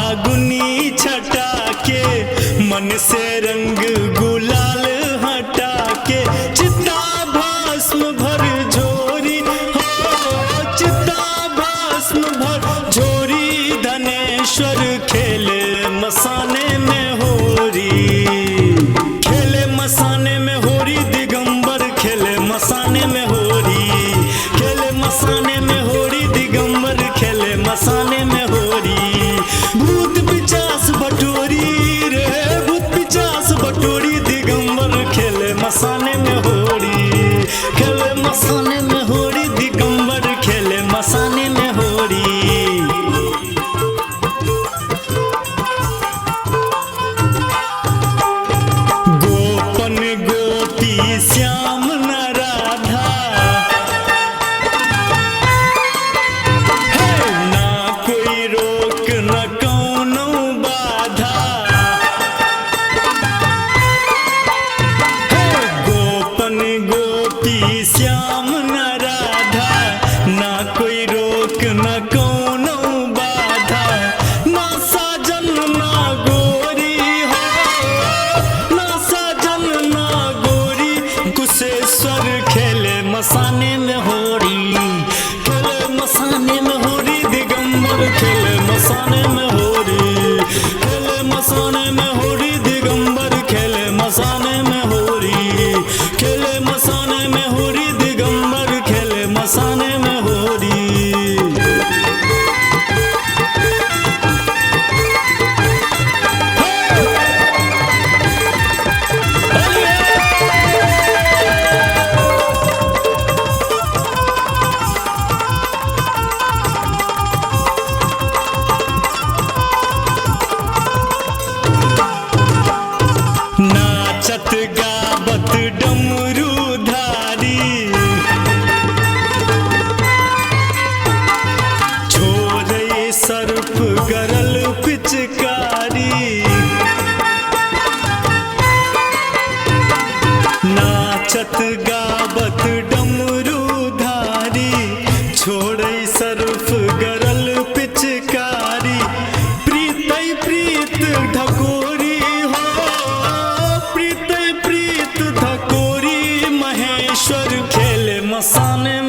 फागुनी छटा के मन से रंग गुलाल हटा के चिता भस्म भर झोरी हो, चिता भस्म भर झोरी धनेश्वर खेले मसाने में होरी, खेले मसाने में होरी दिगंबर खेले मसाने में होरी, खेले मसाने में होरी दिगंबर खेले मसाने में होरी। भूत पिचास बटोरी रे भूत पिचास बटोरी दिगंबर खेले मसाने में होरी, खेले मसाने में होरी दिगंबर खेले मसाने में होरी। गोपन गोपी श्याम न राधा है, ना कोई रोक न कौनो बाधा है। गोपन गोपी श्याम न राधा, ना कोई रोक न कौनो बाधा, ना साजन ना गोरी हो, ना साजन ना गोरी। कुशेश्वर खेले मसाने में होरी, खेले मसाने में होरी दिगंबर खेले मसाने में होरी, खेले मसाने में होरी दिगंबर खेले मसाने में होरी, खेले मसाने में होरी दिगंबर खेले मसाने में होरी। नाचत गावत डमरू धारी, छोरे सर्प गरल पिचकारी, नाचत गावत डमरू धारी, छोड़े सर्फ गरल पिचकारी। प्रीतै प्रीत ढकोरी हो, प्रीतै प्रीत ढकोरी महेश्वर खेले मसाने